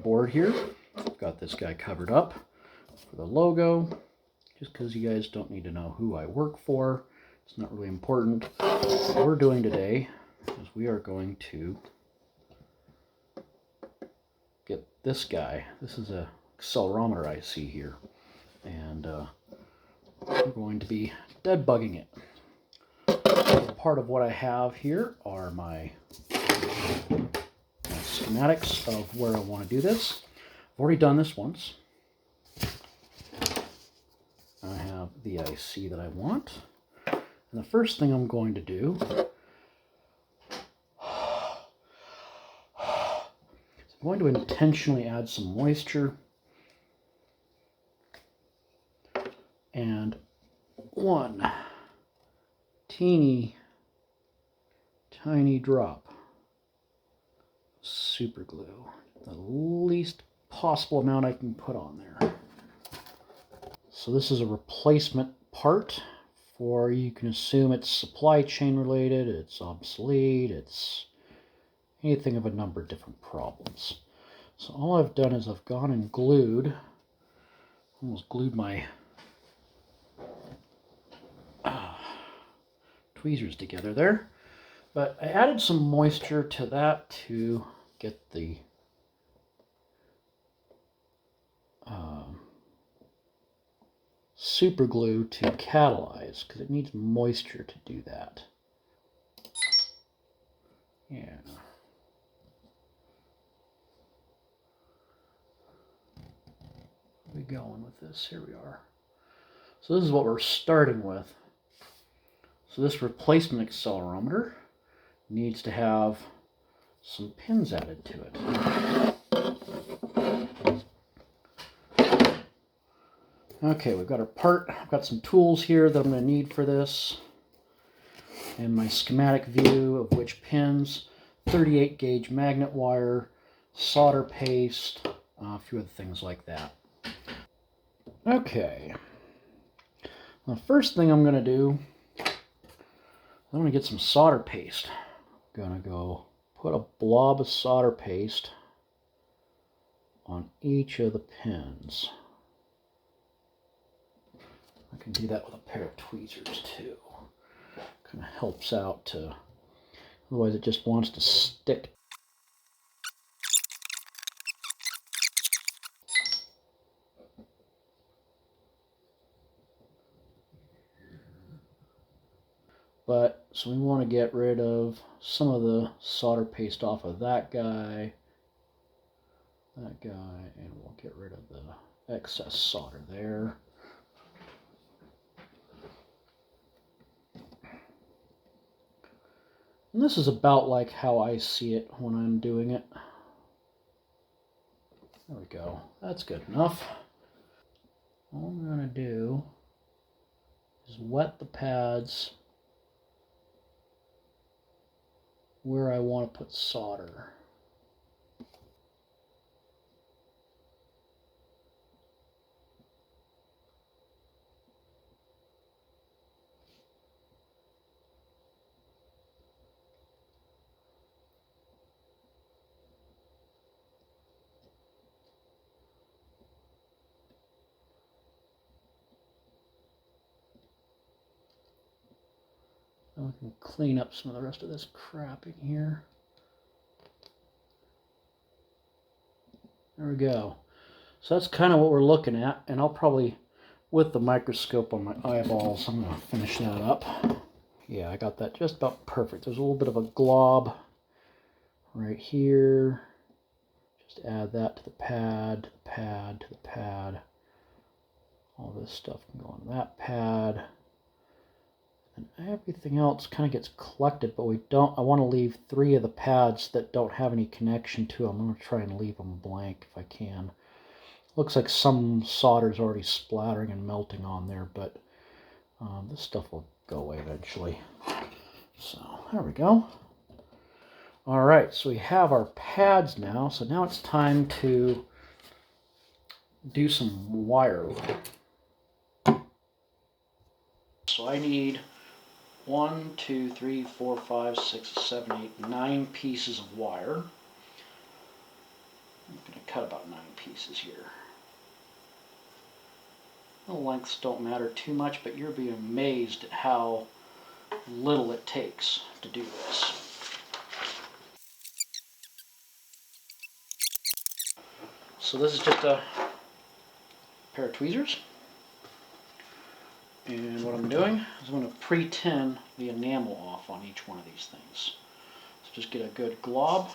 board here. I've got this guy covered up for the logo, just because you guys don't need to know who I work for. It's not really important. What we're doing today is we are going to get this guy. This is a accelerometer I see here, and we're going to be deadbugging it. Part of what I have here are my schematics of where I want to do this. I've already done this once. I have the IC that I want. And the first thing I'm going to do is I'm going to intentionally add some moisture and one teeny tiny drop of super glue, the least possible amount I can put on there. So this is a replacement part for, you can assume it's supply chain related, it's obsolete, it's anything of a number of different problems. So all I've done is I've gone and glued, almost glued my tweezers together there, but I added some moisture to that to get the super glue to catalyze, because it needs moisture to do that. Yeah. Where are we going with this? Here we are. So this is what we're starting with. So this replacement accelerometer needs to have some pins added to it. Okay, we've got our part. I've got some tools here that I'm going to need for this, and my schematic view of which pins, 38 gauge magnet wire, solder paste, a few other things like that. Okay, the first thing I'm going to do, I'm going to get some solder paste. I'm going to go put a blob of solder paste on each of the pins. I can do that with a pair of tweezers too. Kind of helps out to, otherwise it just wants to stick. But, so we want to get rid of some of the solder paste off of that guy, and we'll get rid of the excess solder there. And this is about like how I see it when I'm doing it. There we go. That's good enough. All I'm going to do is wet the pads where I want to put solder. I can clean up some of the rest of this crap in here. There we go. So that's kind of what we're looking at, and I'll probably, with the microscope on my eyeballs, I'm going to finish that up. Yeah, I got that just about perfect. There's a little bit of a glob right here. Just add that to the pad, to the pad, to the pad. All this stuff can go on that pad. And everything else kind of gets collected, but I want to leave 3 of the pads that don't have any connection to them. I'm going to try and leave them blank if I can. Looks like some solder's already splattering and melting on there, but this stuff will go away eventually. So there we go. All right, so we have our pads now. So now it's time to do some wire. So I need 1, 2, 3, 4, 5, 6, 7, 8, 9 pieces of wire. I'm going to cut about 9 pieces here. The lengths don't matter too much, but you'll be amazed at how little it takes to do this. So this is just a pair of tweezers. And what I'm doing is I'm going to pre-tin the enamel off on each one of these things. So just get a good glob.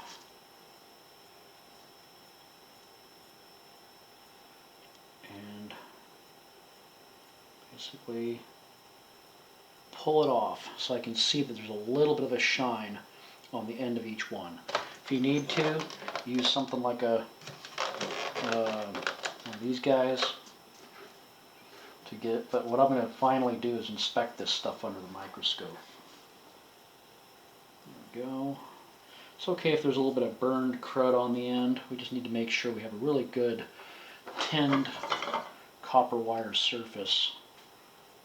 And basically pull it off so I can see that there's a little bit of a shine on the end of each one. If you need to, use something like one of these guys to get it, but what I'm going to finally do is inspect this stuff under the microscope. There we go. It's okay if there's a little bit of burned crud on the end. We just need to make sure we have a really good tinned copper wire surface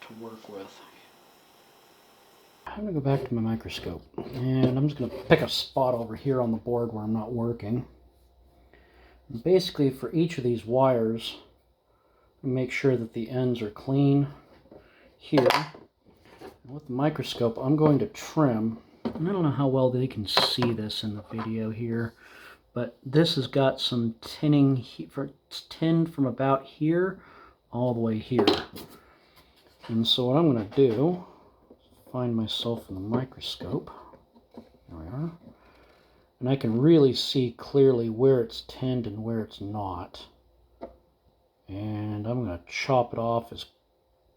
to work with. I'm going to go back to my microscope, and I'm just going to pick a spot over here on the board where I'm not working. And basically, for each of these wires, make sure that the ends are clean here. And with the microscope, I'm going to trim, and I don't know how well they can see this in the video here, but this has got some tinning, it's tinned from about here all the way here. And so what I'm going to do, find myself in the microscope. There we are. And I can really see clearly where it's tinned and where it's not. And I'm going to chop it off as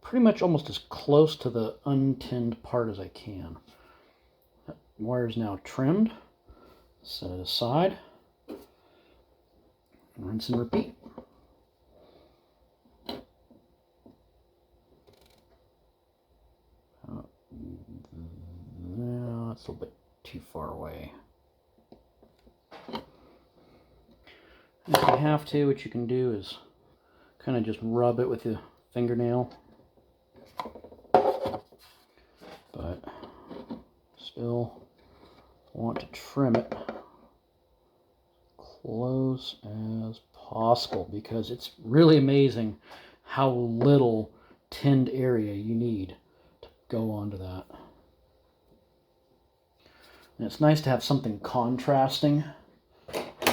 pretty much almost as close to the untinned part as I can. That wire is now trimmed. Set it aside. And rinse and repeat. No, that's a little bit too far away. If you have to, what you can do is kind of just rub it with your fingernail. But still want to trim it close as possible because it's really amazing how little tinned area you need to go onto that. And it's nice to have something contrasting,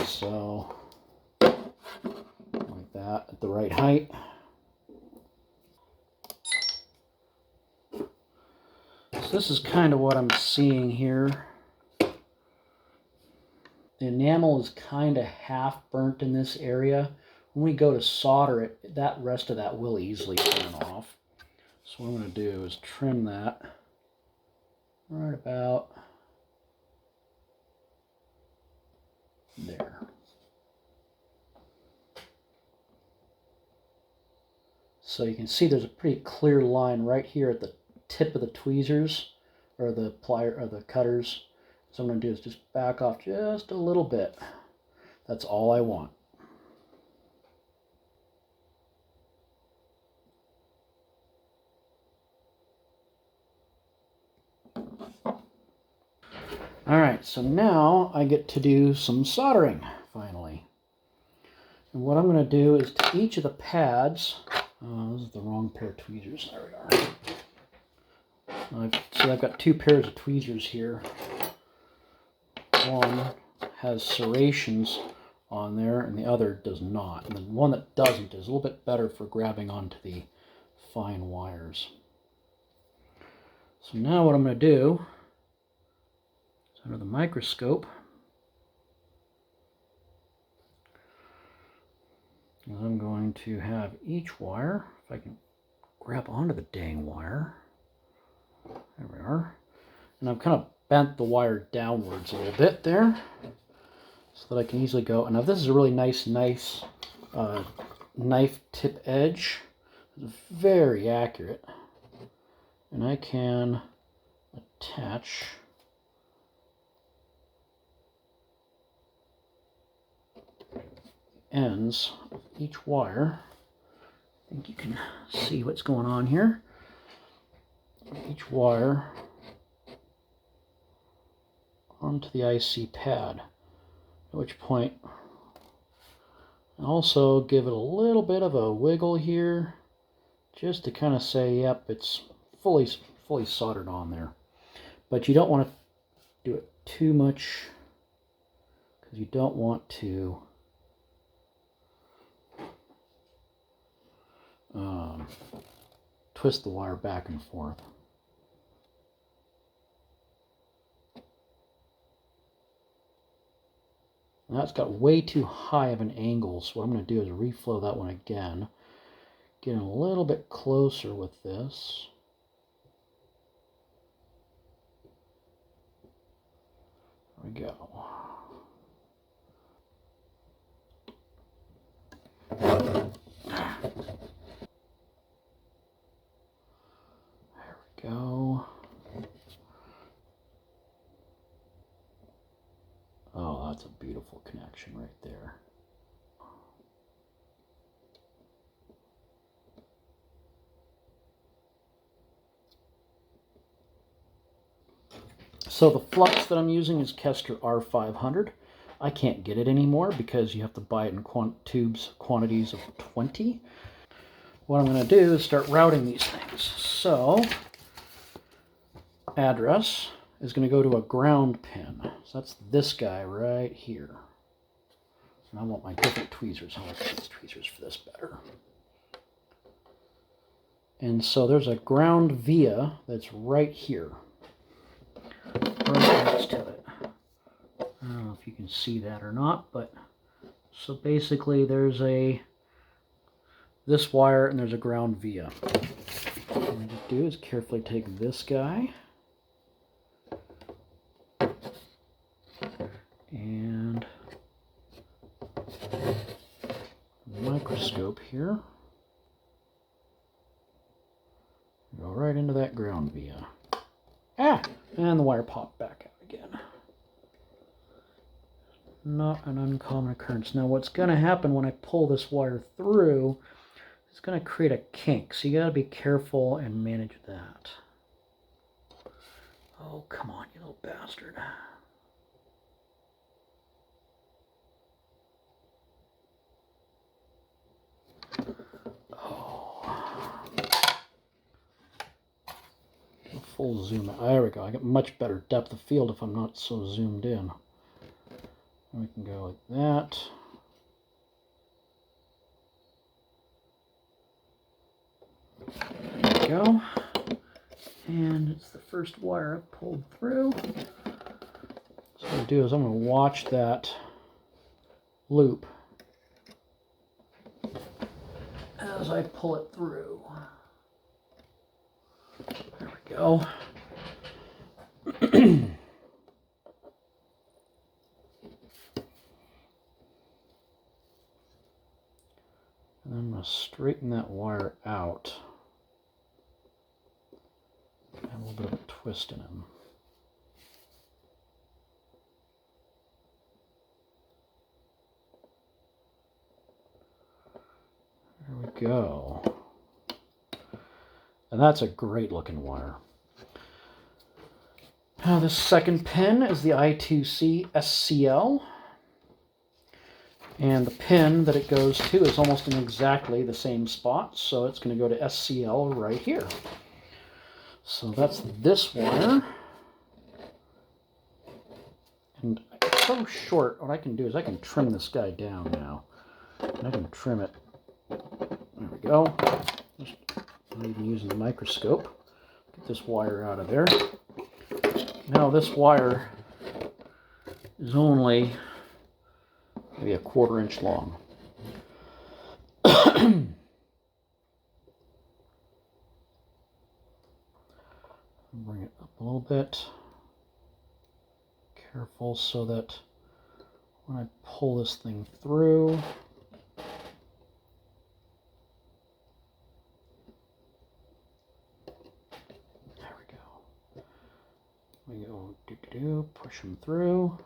so like that at the right height. So this is kind of what I'm seeing here. The enamel is kind of half burnt in this area. When we go to solder it, that rest of that will easily burn off. So what I'm going to do is trim that right about there. So you can see there's a pretty clear line right here at the tip of the tweezers or the plier or the cutters. So what I'm going to do is just back off just a little bit. That's all I want. Alright, so now I get to do some soldering, finally. And what I'm going to do is to each of the pads, this is the wrong pair of tweezers, there we are. So I've got two pairs of tweezers here. One has serrations on there and the other does not. And the one that doesn't is a little bit better for grabbing onto the fine wires. So now what I'm going to do is under the microscope, I'm going to have each wire, if I can grab onto the dang wire, there we are, and I've kind of bent the wire downwards a little bit there so that I can easily go. And now this is a really nice knife tip edge. It's very accurate, and I can attach ends of each wire. I think you can see what's going on here. Each wire onto the IC pad, at which point Also give it a little bit of a wiggle here, just to kind of say, yep, it's fully soldered on there. But you don't want to do it too much, because you don't want to twist the wire back and forth. And that's got way too high of an angle, so what I'm going to do is reflow that one again. Getting a little bit closer with this. There we go. There we go. Oh, that's a beautiful connection right there. So the flux that I'm using is Kester R500. I can't get it anymore because you have to buy it in tubes quantities of 20. What I'm going to do is start routing these things. So address is going to go to a ground pin. So that's this guy right here. And I want my different tweezers. I like these tweezers for this better. And so there's a ground via that's right here. Right next to it. I don't know if you can see that or not, but so basically there's this wire and there's a ground via. What I'm going to do is carefully take this guy and microscope here. Go right into that ground via. And the wire popped back out again. Not an uncommon occurrence. Now what's going to happen when I pull this wire through, it's going to create a kink. So you got to be careful and manage that. Oh, come on, you little bastard. Full zoom. There we go. I get much better depth of field if I'm not so zoomed in. We can go like that. There we go. And it's the first wire I've pulled through. So what I'm going to do is I'm going to watch that loop as I pull it through. There we go. And I'm going to straighten that wire out. Have a little bit of a twist in him. There we go. And that's a great looking wire. Now this second pin is the I2C SCL. And the pin that it goes to is almost in exactly the same spot, so it's going to go to SCL right here. So that's this wire. And it's so short, what I can do is I can trim this guy down now. And I can trim it. There we go. Just not even using the microscope. Get this wire out of there. Now this wire is only maybe a 1/4 inch long. Bring it up a little bit. Careful so that when I pull this thing through, there we go. We go do push them through.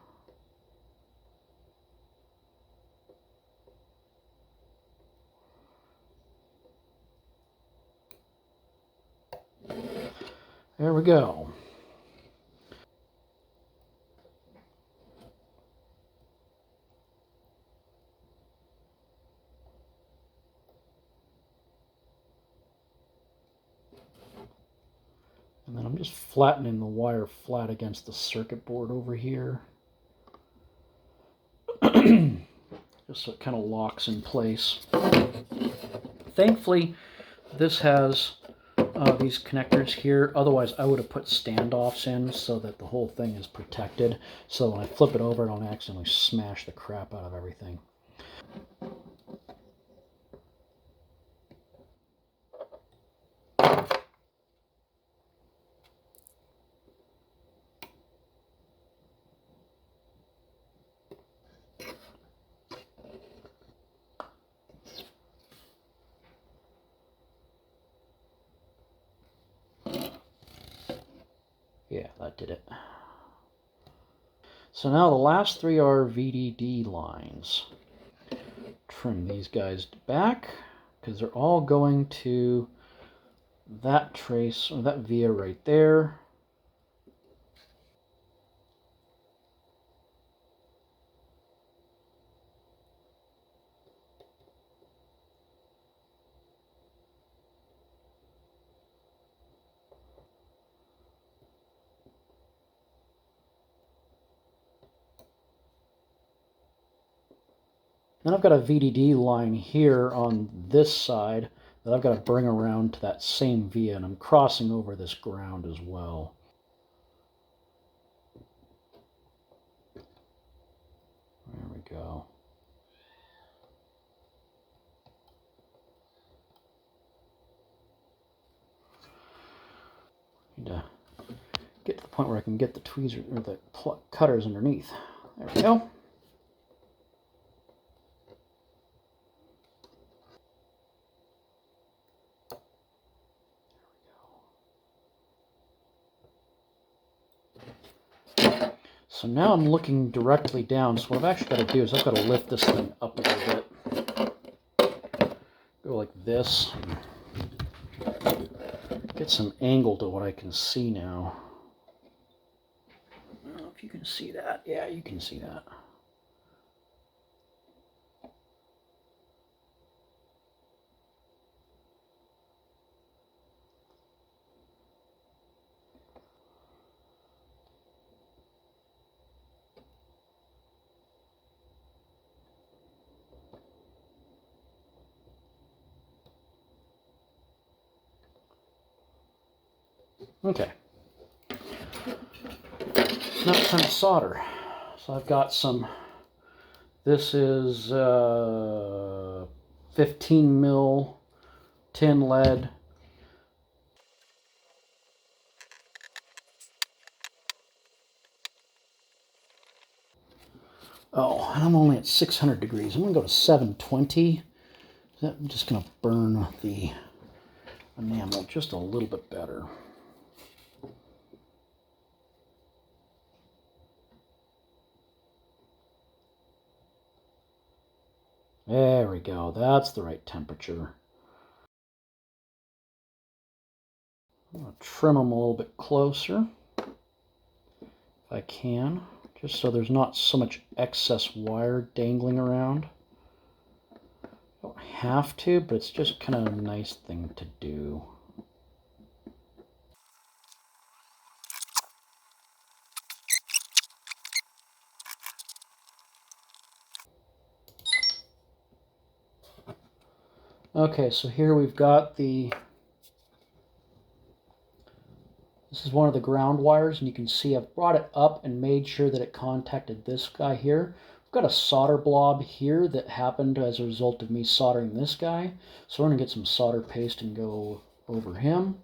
There we go. I'm just flattening the wire flat against the circuit board over here. Just so it kind of locks in place. Thankfully, this has these connectors here. Otherwise, I would have put standoffs in so that the whole thing is protected. So when I flip it over, I don't accidentally smash the crap out of everything. Yeah, that did it. So now the last three are VDD lines. Trim these guys back because they're all going to that trace, or that via right there. Then I've got a VDD line here on this side that I've got to bring around to that same via, and I'm crossing over this ground as well. There we go. Need to get to the point where I can get the tweezers or the cutters underneath. There we go. So now I'm looking directly down. So what I've actually got to do is I've got to lift this thing up a little bit. Go like this. Get some angle to what I can see now. I don't know if you can see that. Yeah, you can see that. Okay. Now it's time to solder. So I've got some, this is 15 mil tin lead. Oh, and I'm only at 600 degrees. I'm going to go to 720. I'm just going to burn the enamel just a little bit better. There we go. That's the right temperature. I'm going to trim them a little bit closer if I can, just so there's not so much excess wire dangling around. Don't have to, but it's just kind of a nice thing to do. Okay, so here we've got this is one of the ground wires, and you can see I've brought it up and made sure that it contacted this guy here. I've got a solder blob here that happened as a result of me soldering this guy. So we're going to get some solder paste and go over him.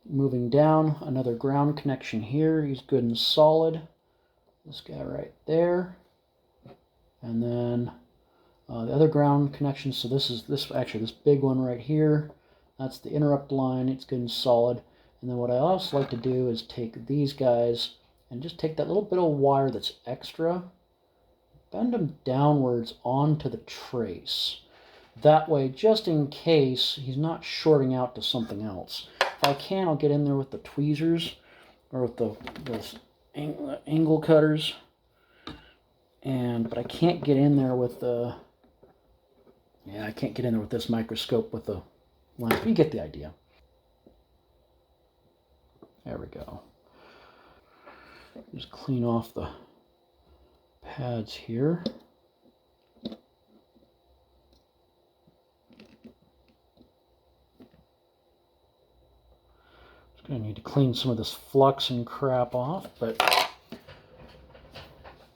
Moving down, another ground connection here. He's good and solid. This guy right there. And then the other ground connection. So this is this big one right here. That's the interrupt line. It's good and solid. And then what I also like to do is take these guys and just take that little bit of wire that's extra, bend them downwards onto the trace. That way, just in case he's not shorting out to something else. If I can, I'll get in there with the tweezers or with those angle cutters. But I can't get in there with the, I can't get in there with this microscope with the lens. You get the idea. There we go. Just clean off the pads here. Just gonna need to clean some of this flux and crap off, but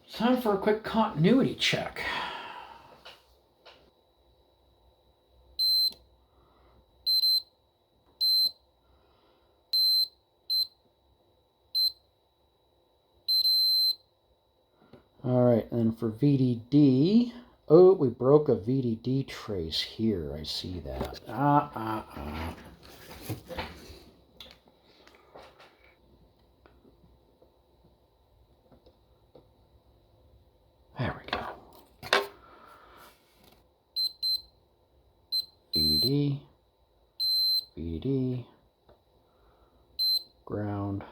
it's time for a quick continuity check. All right, and for VDD, oh, we broke a VDD trace here. I see that. There we go. VDD, VDD, ground.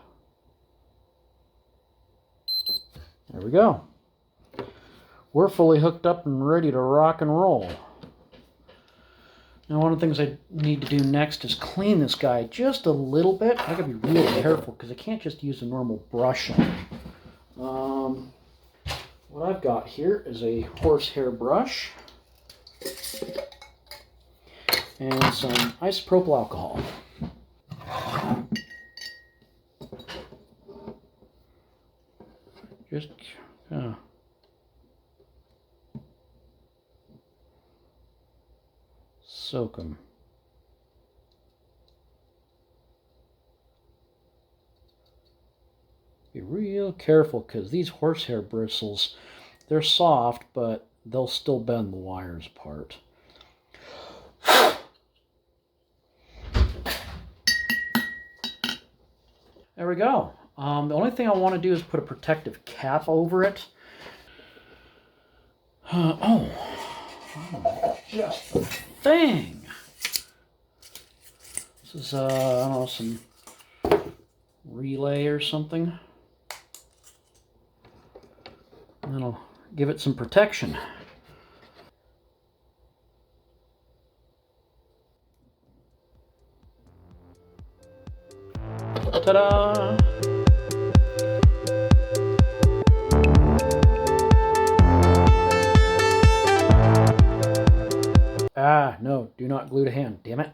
There we go. We're fully hooked up and ready to rock and roll. Now, one of the things I need to do next is clean this guy just a little bit. I gotta be really careful because I can't just use a normal brush on him. What I've got here is a horsehair brush and some isopropyl alcohol. Just soak them. Be real careful because these horsehair bristles, they're soft, but they'll still bend the wires apart. There we go. The only thing I want to do is put a protective cap over it. Just the thing. This is, I don't know, some relay or something. That'll give it some protection. Ta-da! Ah, no, do not glue to hand, damn it.